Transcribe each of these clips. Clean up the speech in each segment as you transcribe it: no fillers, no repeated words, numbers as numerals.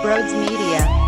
Broads Media.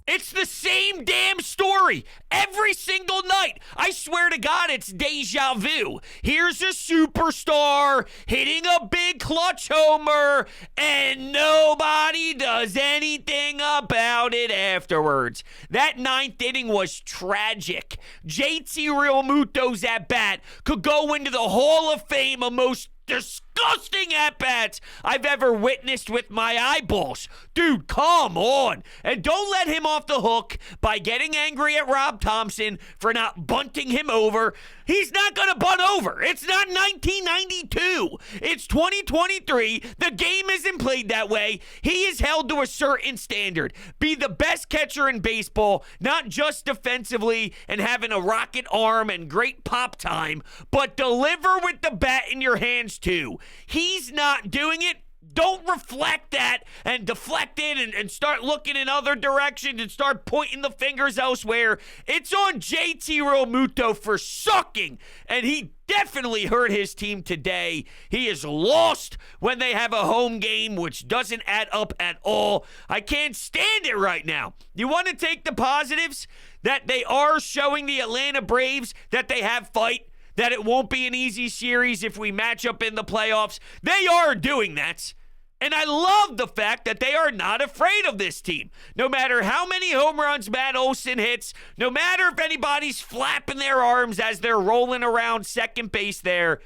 It's the same damn story every single night. I swear to God, it's deja vu. Here's a superstar hitting a big clutch homer, and nobody does anything about it afterwards. That ninth inning was tragic. JT Realmuto's at-bat could go into the Hall of Fame of most disgusting at-bats I've ever witnessed with my eyeballs. Dude, come on. And don't let him off the hook by getting angry at Rob Thompson for not bunting him over. He's not going to bunt over. It's not 1992. It's 2023. The game isn't played that way. He is held to a certain standard. Be the best catcher in baseball, not just defensively and having a rocket arm and great pop time, but deliver with the bat in your hands too. He's not doing it. Don't reflect that and deflect it and start looking in other directions and start pointing the fingers elsewhere. It's on JT Realmuto for sucking, and he definitely hurt his team today. He is lost when they have a home game, which doesn't add up at all. I can't stand it right now. You want to take the positives? That they are showing the Atlanta Braves that they have fight, that it won't be an easy series if we match up in the playoffs. They are doing that. And I love the fact that they are not afraid of this team. No matter how many home runs Matt Olson hits, no matter if anybody's flapping their arms as they're rolling around second base there,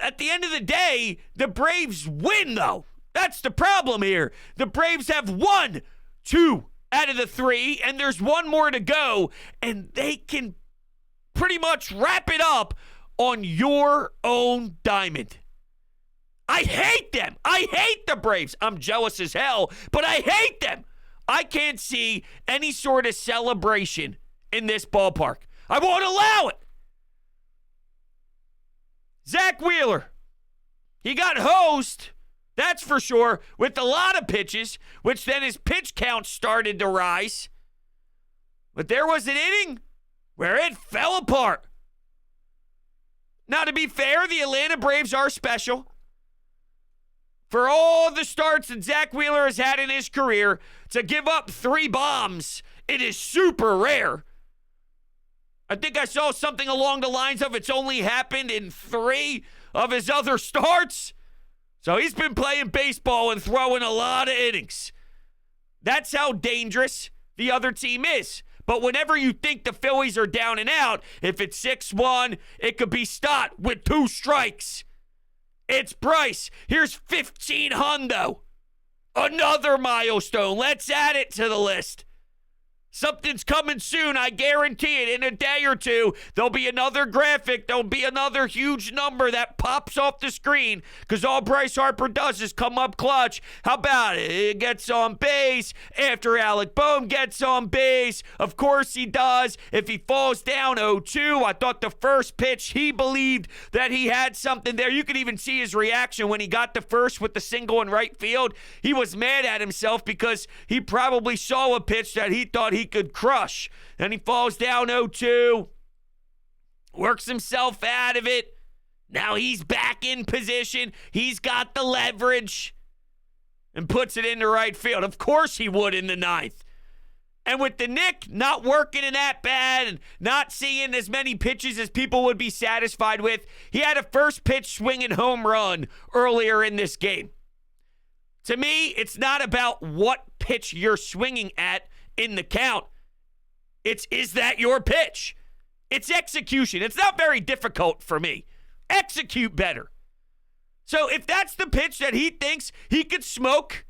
at the end of the day, the Braves win, though. That's the problem here. The Braves have won 2 out of the 3, and there's 1 more to go, and they can pretty much wrap it up on your own diamond. I hate them. I hate the Braves. I'm jealous as hell, but I hate them. I can't see any sort of celebration in this ballpark. I won't allow it. Zach Wheeler, he got hosed, that's for sure, with a lot of pitches, which then his pitch count started to rise. But there was an inning where it fell apart. Now, to be fair, the Atlanta Braves are special. For all the starts that Zach Wheeler has had in his career, to give up 3 bombs, it is super rare. I think I saw something along the lines of it's only happened in 3 of his other starts. So he's been playing baseball and throwing a lot of innings. That's how dangerous the other team is. But whenever you think the Phillies are down and out, if it's 6-1, it could be Stott with 2 strikes. It's Bryce. Here's 15 hundo. Another milestone. Let's add it to the list. Something's coming soon, I guarantee it. In a day or two, there'll be another graphic. There'll be another huge number that pops off the screen because all Bryce Harper does is come up clutch. How about it? He gets on base after Alec Boehm gets on base. Of course he does. If he falls down 0-2, I thought the first pitch, he believed that he had something there. You could even see his reaction when he got the first with the single in right field. He was mad at himself because he probably saw a pitch that he thought he could crush. And he falls down 0-2, works himself out of it. Now he's back in position. He's got the leverage and puts it into right field. Of course he would in the 9th. And with the Nick not working in that bad and not seeing as many pitches as people would be satisfied with, he had a first pitch swinging home run earlier in this game. To me, it's not about what pitch you're swinging at in the count. Is that your pitch? It's execution. It's not very difficult for me. Execute better. So if that's the pitch that he thinks he could smoke,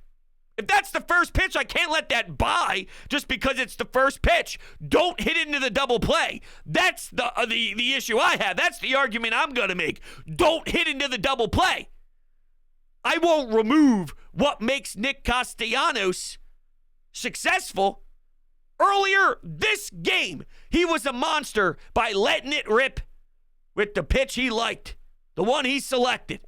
if that's the first pitch, I can't let that by just because it's the first pitch. Don't hit into the double play. That's the issue I have. That's the argument I'm going to make. Don't hit into the double play. I won't remove what makes Nick Castellanos successful. Earlier this game, he was a monster by letting it rip with the pitch he liked, the one he selected.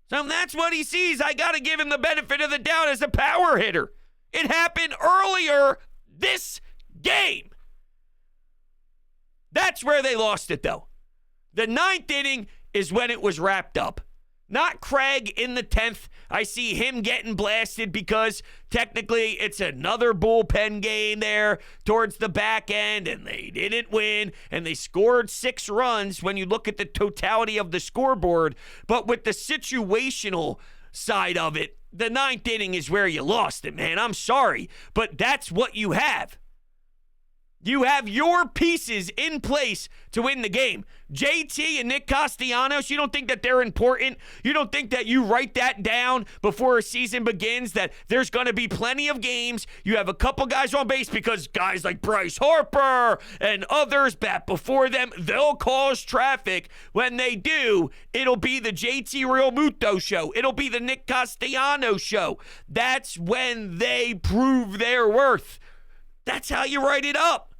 So if that's what he sees, I got to give him the benefit of the doubt as a power hitter. It happened earlier this game. That's where they lost it, though. The 9th inning is when it was wrapped up. Not Craig in the 10th. I see him getting blasted because technically it's another bullpen game there towards the back end, and they didn't win, and they scored 6 runs when you look at the totality of the scoreboard. But with the situational side of it, the 9th inning is where you lost it, man. I'm sorry, but that's what you have. You have your pieces in place to win the game. JT and Nick Castellanos, you don't think that they're important? You don't think that you write that down before a season begins, that there's going to be plenty of games? You have a couple guys on base because guys like Bryce Harper and others bat before them, they'll cause traffic. When they do, it'll be the JT Realmuto show. It'll be the Nick Castellanos show. That's when they prove their worth. That's how you write it up.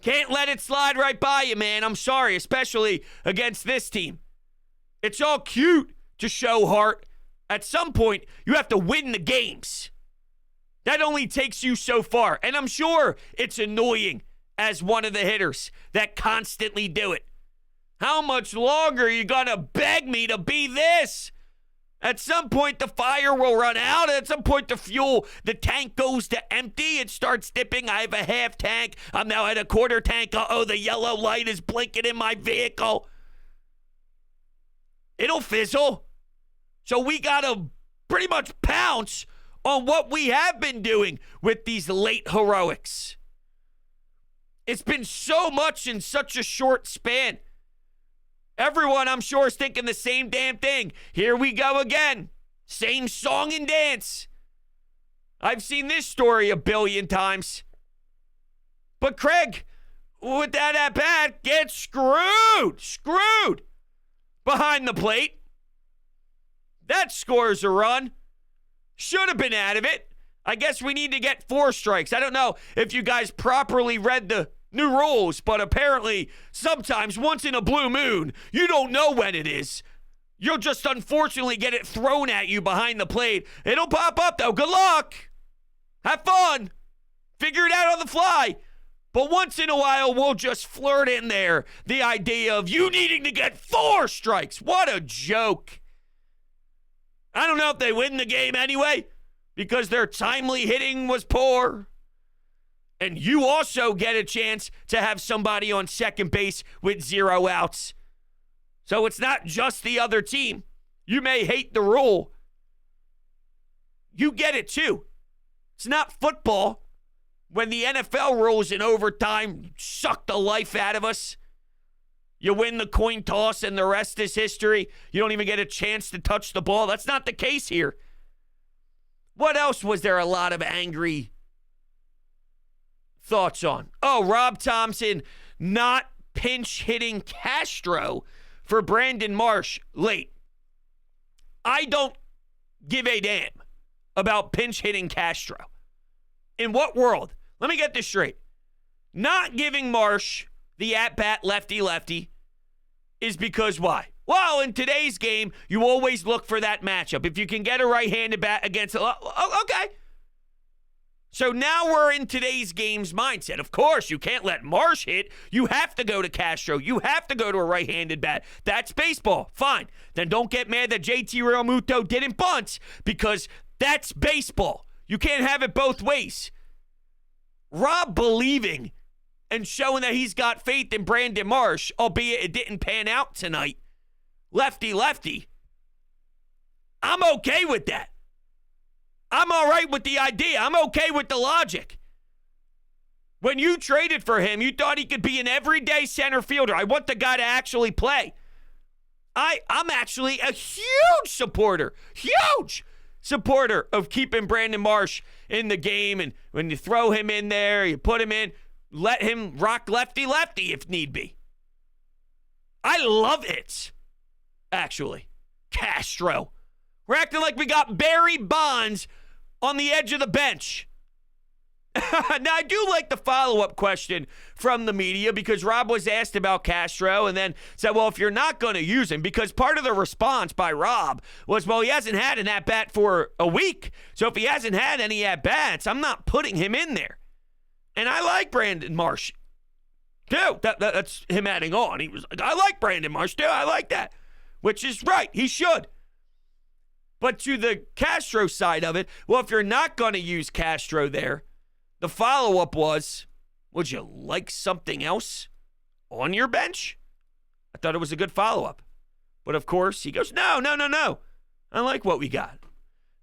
Can't let it slide right by you, man. I'm sorry, especially against this team. It's all cute to show heart. At some point, you have to win the games. That only takes you so far. And I'm sure it's annoying as one of the hitters that constantly do it. How much longer are you going to beg me to be this? At some point, the fire will run out. At some point, the tank goes to empty. It starts dipping. I have a half tank. I'm now at a quarter tank. Uh-oh, the yellow light is blinking in my vehicle. It'll fizzle. So we got to pretty much pounce on what we have been doing with these late heroics. It's been so much in such a short span. Everyone, I'm sure, is thinking the same damn thing. Here we go again. Same song and dance. I've seen this story a billion times. But Craig, with that at-bat, gets screwed. Screwed. Behind the plate. That scores a run. Should have been out of it. I guess we need to get 4 strikes. I don't know if you guys properly read the new rules, but apparently sometimes once in a blue moon, you don't know when it is. You'll just unfortunately get it thrown at you behind the plate. It'll pop up though. Good luck. Have fun. Figure it out on the fly. But once in a while, we'll just flirt in there the idea of you needing to get 4 strikes. What a joke. I don't know if they win the game anyway because their timely hitting was poor. And you also get a chance to have somebody on second base with 0 outs. So it's not just the other team. You may hate the rule. You get it too. It's not football. When the NFL rules in overtime suck the life out of us. You win the coin toss and the rest is history. You don't even get a chance to touch the ball. That's not the case here. What else was there a lot of angry thoughts on? Oh, Rob Thompson not pinch hitting Castro for Brandon Marsh late. I don't give a damn about pinch hitting Castro. In what world? Let me get this straight. Not giving Marsh the at-bat lefty-lefty is because why? Well, in today's game, you always look for that matchup. If you can get a right-handed bat against okay. So now we're in today's game's mindset. Of course, you can't let Marsh hit. You have to go to Castro. You have to go to a right-handed bat. That's baseball. Fine. Then don't get mad that JT Realmuto didn't bunt because that's baseball. You can't have it both ways. Rob believing and showing that he's got faith in Brandon Marsh, albeit it didn't pan out tonight. Lefty. I'm okay with that. I'm all right with the idea. I'm okay with the logic. When you traded for him, you thought he could be an everyday center fielder. I want the guy to actually play. I'm actually a huge supporter of keeping Brandon Marsh in the game. And when you throw him in there, you put him in, let him rock lefty if need be. I love it, actually. Castro. We're acting like we got Barry Bonds on the edge of the bench. Now, I do like the follow-up question from the media because Rob was asked about Castro and then said, well, if you're not going to use him, because part of the response by Rob was, well, he hasn't had an at-bat for a week. So if he hasn't had any at-bats, I'm not putting him in there. And I like Brandon Marsh. too. That's him adding on. He was like, I like Brandon Marsh, too. I like that. Which is right. He should. But to the Castro side of it, well, if you're not going to use Castro there, the follow-up was, would you like something else on your bench? I thought it was a good follow-up. But, of course, he goes, no. I like what we got.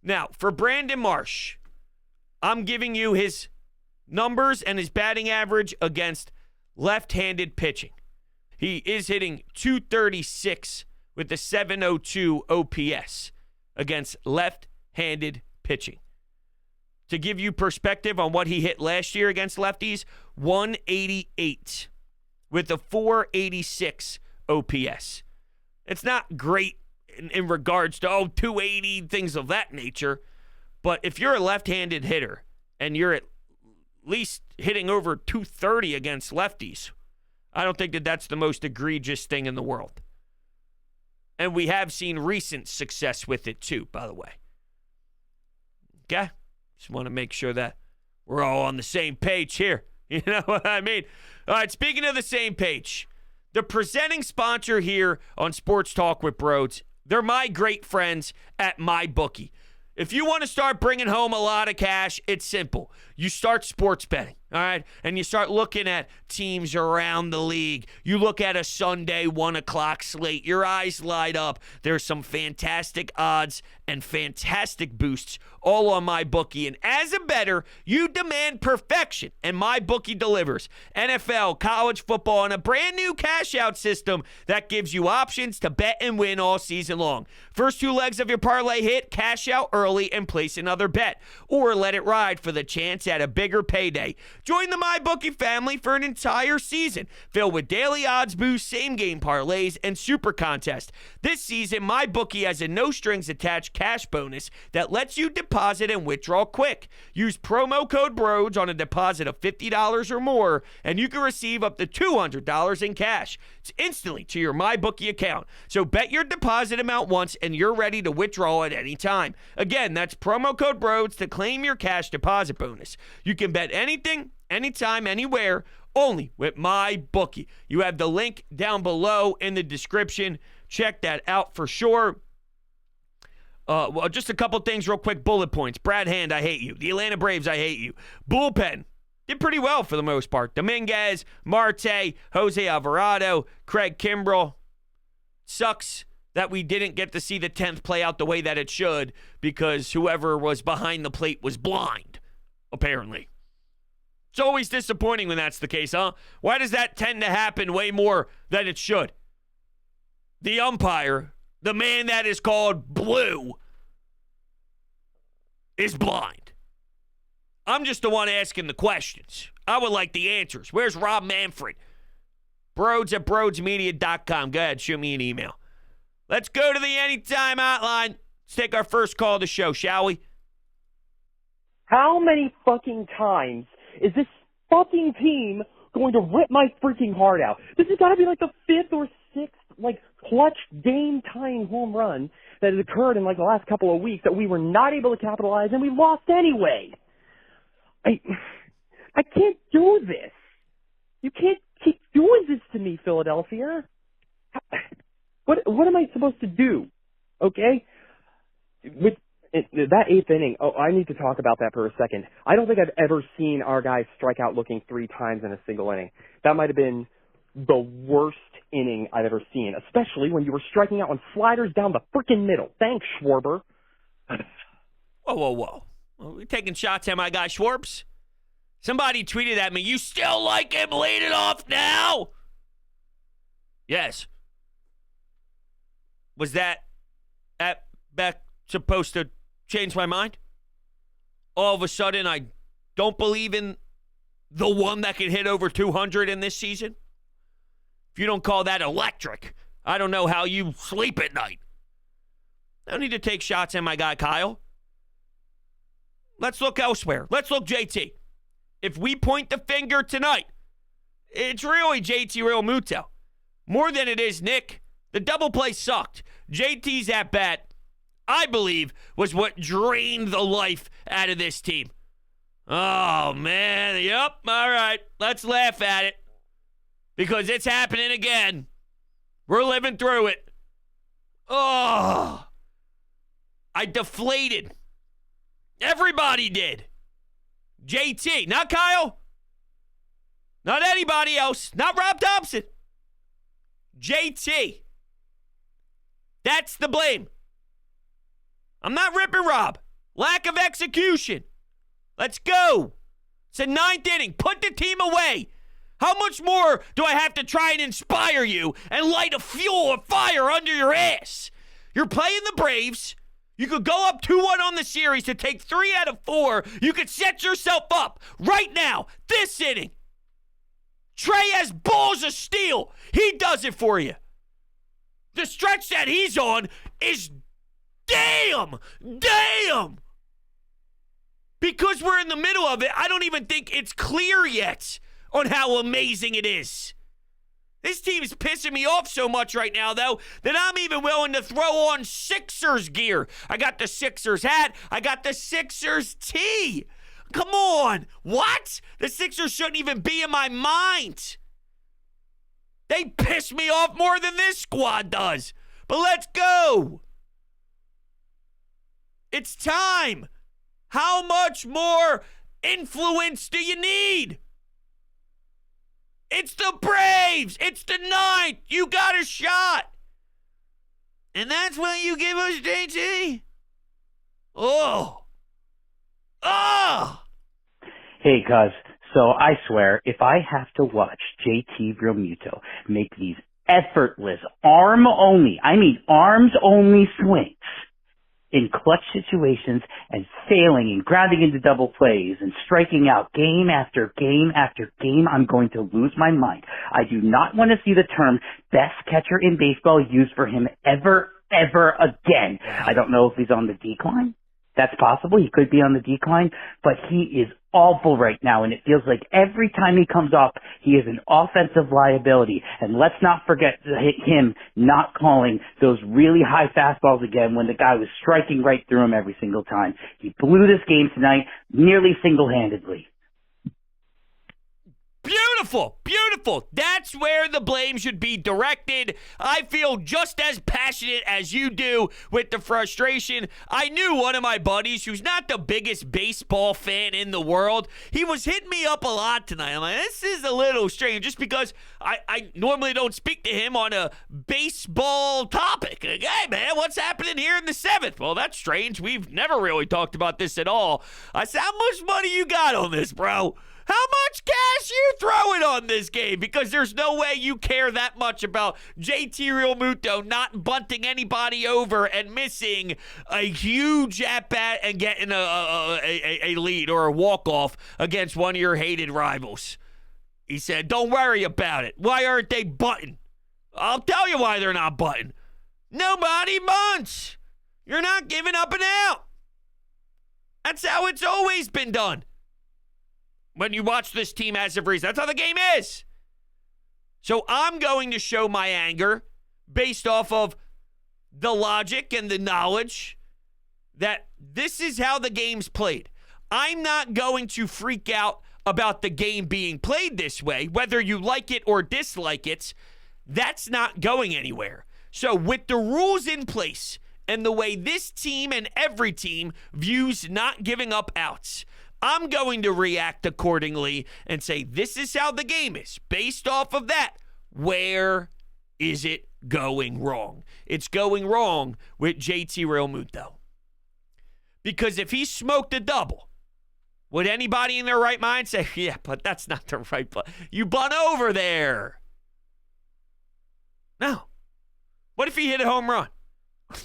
Now, for Brandon Marsh, I'm giving you his numbers and his batting average against left-handed pitching. He is hitting .236 with the .702 OPS against left-handed pitching. To give you perspective on what he hit last year against lefties, 188 with a 486 OPS. It's not great in regards to, 280, things of that nature. But if you're a left-handed hitter and you're at least hitting over 230 against lefties, I don't think that that's the most egregious thing in the world. And we have seen recent success with it too, by the way. Okay? Just want to make sure that we're all on the same page here. You know what I mean? All right, speaking of the same page, the presenting sponsor here on Sports Talk with Broads, they're my great friends at MyBookie. If you want to start bringing home a lot of cash, it's simple. You start sports betting, all right? And you start looking at teams around the league. You look at a Sunday 1 o'clock slate. Your eyes light up. There's some fantastic odds and fantastic boosts all on MyBookie. And as a bettor, you demand perfection, and MyBookie delivers. NFL, college football, and a brand new cash-out system that gives you options to bet and win all season long. First 2 legs of your parlay hit, cash out early and place another bet. Or let it ride for the chance at a bigger payday. Join the MyBookie family for an entire season filled with daily odds boosts, same-game parlays, and super contests. This season, MyBookie has a no-strings-attached cash bonus that lets you deposit and withdraw quick. Use promo code BROADS on a deposit of $50 or more, and you can receive up to $200 in cash. It's instantly to your MyBookie account. So bet your deposit amount once, and you're ready to withdraw at any time. Again, that's promo code BROADS to claim your cash deposit bonus. You can bet anything, anytime, anywhere, only with MyBookie. You have the link down below in the description. Check that out for sure. Well, just a couple things real quick. Bullet points. Brad Hand, I hate you. The Atlanta Braves, I hate you. Bullpen did pretty well for the most part. Dominguez, Marte, Jose Alvarado, Craig Kimbrell. Sucks that we didn't get to see the 10th play out the way that it should because whoever was behind the plate was blind, apparently. It's always disappointing when that's the case, huh? Why does that tend to happen way more than it should? The umpire, the man that is called Blue, is blind. I'm just the one asking the questions. I would like the answers. Where's Rob Manfred? Broads at broadsmedia.com. Go ahead, shoot me an email. Let's go to the Anytime Hotline. Let's take our first call of the show, shall we? How many fucking times is this fucking team going to rip my freaking heart out? This has got to be like the 5th or 6th, clutch game-tying home run that has occurred in, the last couple of weeks that we were not able to capitalize, and we lost anyway. I can't do this. You can't keep doing this to me, Philadelphia. What am I supposed to do? Okay? With that 8th inning, I need to talk about that for a second. I don't think I've ever seen our guys strike out looking 3 times in a single inning. That might have been the worst inning I've ever seen, especially when you were striking out on sliders down the freaking middle. Thanks, Schwarber. Whoa. Are we taking shots at my guy Schwartz? Somebody tweeted at me, you still like him? Lead it off now? Yes. Was that back supposed to change my mind? All of a sudden, I don't believe in the one that can hit over 200 in this season? If you don't call that electric, I don't know how you sleep at night. I don't need to take shots at my guy Kyle. Let's look elsewhere. Let's look JT. If we point the finger tonight, it's really JT Realmuto. More than it is Nick. The double play sucked. JT's at-bat, I believe, was what drained the life out of this team. Oh, man. Yep. All right. Let's laugh at it. because it's happening again. We're living through it. Oh, I deflated. Everybody did. JT, not Kyle. Not anybody else. Not Rob Thompson. JT. That's the blame. I'm not ripping Rob. Lack of execution. Let's go. It's a 9th inning. Put the team away. How much more do I have to try and inspire you and light a fire under your ass? You're playing the Braves. You could go up 2-1 on the series to take 3 out of 4. You could set yourself up right now, this inning. Trey has balls of steel. He does it for you. The stretch that he's on is damn. Because we're in the middle of it, I don't even think it's clear yet on how amazing it is. This team's pissing me off so much right now, though, that I'm even willing to throw on Sixers gear. I got the Sixers hat. I got the Sixers tee. Come on. What? The Sixers shouldn't even be in my mind. They piss me off more than this squad does. But let's go. It's time. How much more influence do you need? It's the Braves. It's the 9th. You got a shot. And that's what you give us, JT? Oh. Hey, cuz, so I swear, if I have to watch JT Realmuto make these effortless, arms-only swings in clutch situations and failing and grounding into double plays and striking out game after game after game, I'm going to lose my mind. I do not want to see the term best catcher in baseball used for him ever again. I don't know if he's on the decline. That's possible. He could be on the decline, but he is awful right now, and it feels like every time he comes up, he is an offensive liability. And let's not forget him not calling those really high fastballs again when the guy was striking right through him every single time. He blew this game tonight nearly single-handedly. Beautiful. That's where the blame should be directed. I feel just as passionate as you do with the frustration. I knew one of my buddies who's not the biggest baseball fan in the world. He was hitting me up a lot tonight. I'm like, this is a little strange just because I normally don't speak to him on a baseball topic. Like, hey, man, what's happening here in the 7th? Well, that's strange. We've never really talked about this at all. I said, how much money you got on this, bro? How much cash you throwing on this game? Because there's no way you care that much about JT Realmuto not bunting anybody over and missing a huge at-bat and getting a lead or a walk-off against one of your hated rivals. He said, don't worry about it. Why aren't they butting? I'll tell you why they're not butting. Nobody bunts. You're not giving up and out. That's how it's always been done. When you watch this team as of recent, that's how the game is. So I'm going to show my anger based off of the logic and the knowledge that this is how the game's played. I'm not going to freak out about the game being played this way, whether you like it or dislike it. That's not going anywhere. So with the rules in place and the way this team and every team views not giving up outs, I'm going to react accordingly and say, this is how the game is. Based off of that, where is it going wrong? It's going wrong with JT Realmuto. Because if he smoked a double, would anybody in their right mind say, yeah, but that's not the right play? You bunt over there. No. What if he hit a home run?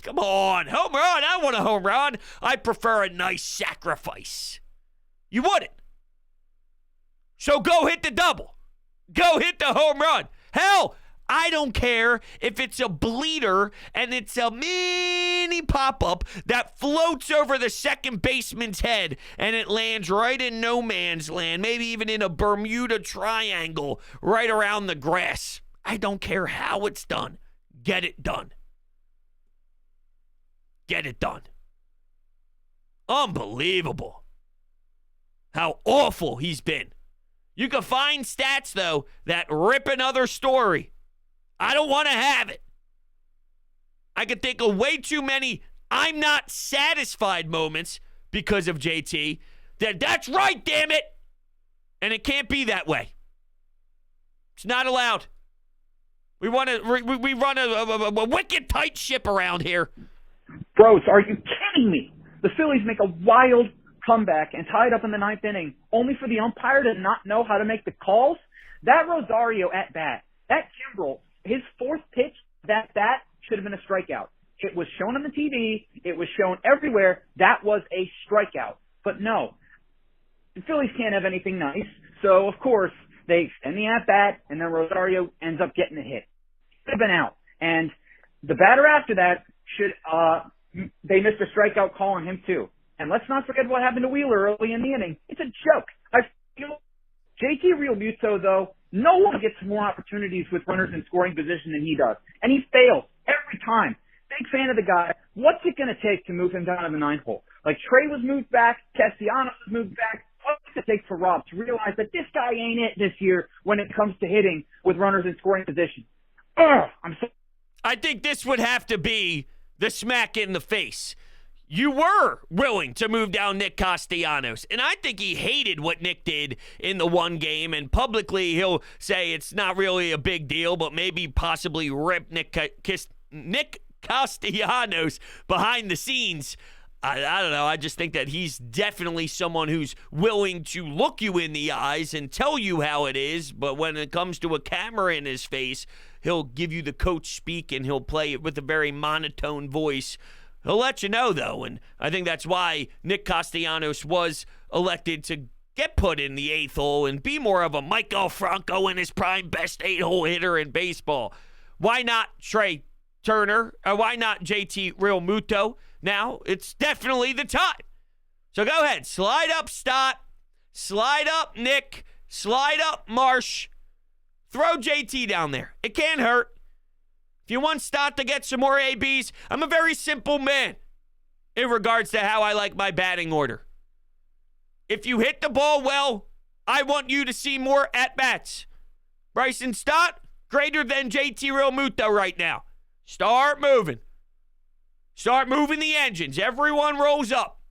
Come on, home run. I want a home run. I prefer a nice sacrifice. You wouldn't. So go hit the double. Go hit the home run. Hell, I don't care if it's a bleeder and it's a mini pop-up that floats over the second baseman's head and it lands right in no man's land, maybe even in a Bermuda Triangle right around the grass. I don't care how it's done. Get it done. Get it done. Unbelievable how awful he's been. You can find stats, though, that rip another story. I don't want to have it. I could think of way too many I'm not satisfied moments because of JT. That's right, damn it. And it can't be that way. It's not allowed. We run a wicked tight ship around here. Bros, are you kidding me? The Phillies make a wild comeback and tie it up in the ninth inning, only for the umpire to not know how to make the calls? That Rosario at bat, that Kimbrel, his fourth pitch, that should have been a strikeout. It was shown on the TV. It was shown everywhere. That was a strikeout. But no, the Phillies can't have anything nice. So, of course, they extend the at-bat, and then Rosario ends up getting a hit. Should have been out. And the batter after that they missed a strikeout call on him, too. And let's not forget what happened to Wheeler early in the inning. It's a joke. I feel JT Realmuto, though, no one gets more opportunities with runners in scoring position than he does. And he fails every time. Big fan of the guy. What's it going to take to move him down to the 9th hole? Like Trea was moved back, Castellanos was moved back. What's it take for Rob to realize that this guy ain't it this year when it comes to hitting with runners in scoring position? I think this would have to be the smack in the face. You were willing to move down Nick Castellanos, and I think he hated what Nick did in the one game, and publicly he'll say it's not really a big deal, but maybe possibly rip Nick Castellanos behind the scenes. I don't know. I just think that he's definitely someone who's willing to look you in the eyes and tell you how it is, but when it comes to a camera in his face, he'll give you the coach speak and he'll play it with a very monotone voice. He'll let you know, though, and I think that's why Nick Castellanos was elected to get put in the 8th hole and be more of a Michael Franco in his prime best 8-hole hitter in baseball. Why not Trea Turner? Or why not JT Realmuto? Now, it's definitely the time. So go ahead. Slide up, Stott. Slide up, Nick. Slide up, Marsh. Throw JT down there. It can't hurt. If you want Stott to get some more ABs, I'm a very simple man in regards to how I like my batting order. If you hit the ball well, I want you to see more at-bats. Bryson Stott, greater than JT Realmuto right now. Start moving. Start moving the engines. Everyone rolls up.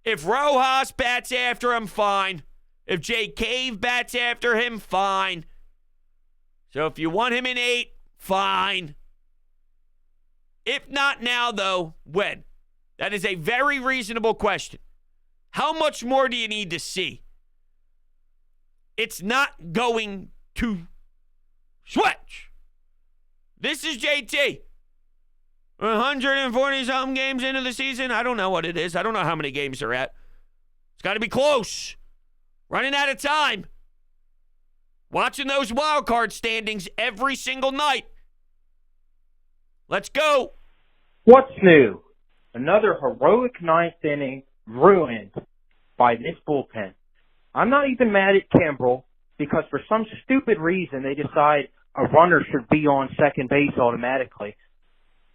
If Rojas bats after him, fine. If Jay Cave bats after him, fine. So if you want him in 8, fine. If not now, though, when? That is a very reasonable question. How much more do you need to see? It's not going to switch. This is JT. 140-something games into the season. I don't know what it is. I don't know how many games they're at. It's got to be close. Running out of time. Watching those wild card standings every single night. Let's go. What's new? Another heroic 9th inning ruined by this bullpen. I'm not even mad at Kimbrel because for some stupid reason they decide a runner should be on second base automatically.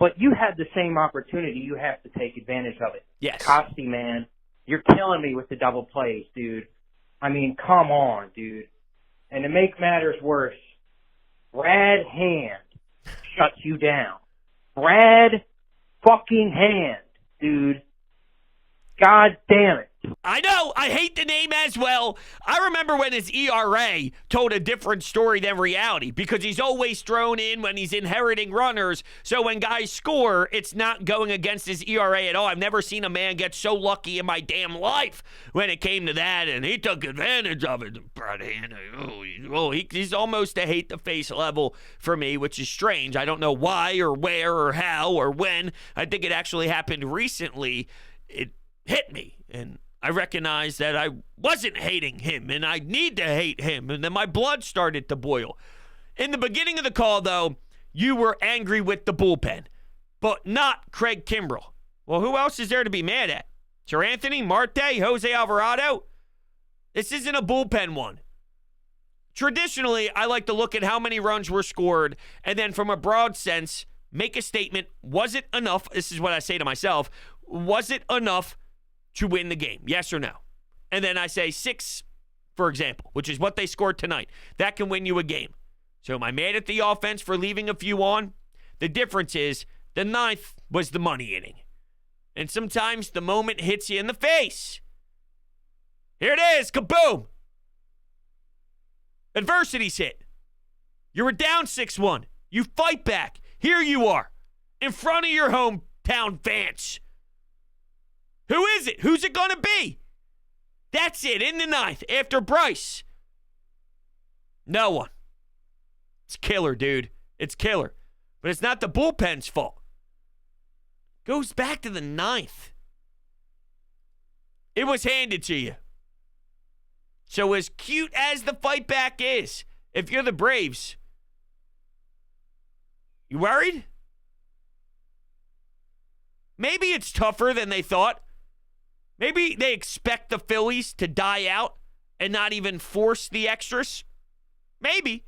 But you had the same opportunity. You have to take advantage of it. Yes. Costi, man, you're killing me with the double plays, dude. I mean, come on, dude. And to make matters worse, Brad Hand shuts you down. Brad fucking Hand, dude. God damn it. I know. I hate the name as well. I remember when his ERA told a different story than reality because he's always thrown in when he's inheriting runners. So when guys score, it's not going against his ERA at all. I've never seen a man get so lucky in my damn life when it came to that, and he took advantage of it. Brad Hand, he's almost a hate the face level for me, which is strange. I don't know why or where or how or when. I think it actually happened recently. It hit me, and I recognized that I wasn't hating him, and I need to hate him, and then my blood started to boil. In the beginning of the call, though, you were angry with the bullpen, but not Craig Kimbrel. Well, who else is there to be mad at? Sir Anthony, Marte, Jose Alvarado? This isn't a bullpen one. Traditionally, I like to look at how many runs were scored, and then from a broad sense, make a statement. Was it enough? This is what I say to myself. Was it enough to win the game? Yes or no? And then I say 6 for example, which is what they scored tonight. That can win you a game. So am I mad at the offense for leaving a few on? The difference is the ninth was the money inning. And sometimes the moment hits you in the face. Here it is, kaboom. Adversity's hit. You were down 6-1. You fight back. Here you are, in front of your hometown fans. Who is it? Who's it going to be? That's it, in the ninth, after Bryce. No one. It's killer, dude. It's killer. But it's not the bullpen's fault. Goes back to the ninth. It was handed to you. So as cute as the fight back is, if you're the Braves, you worried? Maybe it's tougher than they thought. Maybe they expect the Phillies to die out and not even force the extras. Maybe.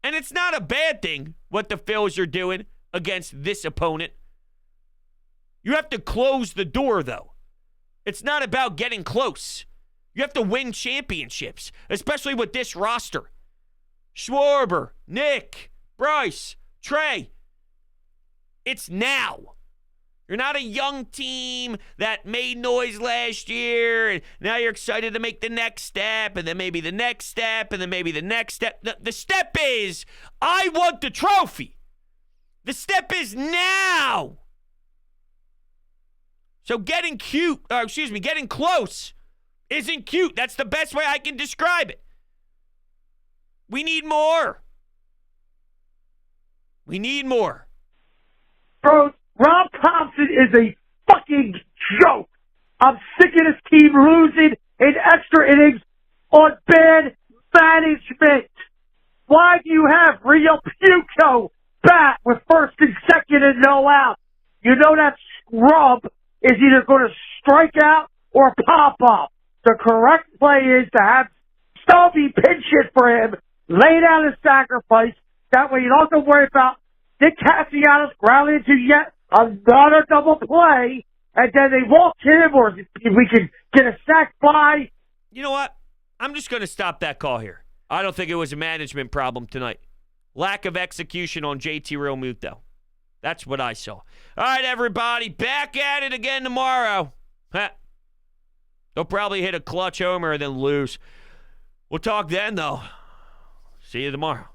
And it's not a bad thing what the Phillies are doing against this opponent. You have to close the door, though. It's not about getting close. You have to win championships, especially with this roster. Schwarber, Nick, Bryce, Trey. It's now. You're not a young team that made noise last year, and now you're excited to make the next step, and then maybe the next step, and then maybe the next step. The step is, I want the trophy. The step is now. So getting close isn't cute. That's the best way I can describe it. We need more. We need more. Bro, Rob Thompson is a fucking joke. I'm sick of this team losing in extra innings on bad management. Why do you have Realmuto bat with first and second and no out? You know that scrub is either going to strike out or pop up. The correct play is to have Stubby pinch it for him, lay down his sacrifice. That way you don't have to worry about Nick Castellanos grounding into yet another double play, and then they won't hit him, or we can get a sack by. You know what? I'm just going to stop that call here. I don't think it was a management problem tonight. Lack of execution on JT Realmuto. That's what I saw. All right, everybody, back at it again tomorrow. They'll probably hit a clutch homer and then lose. We'll talk then, though. See you tomorrow.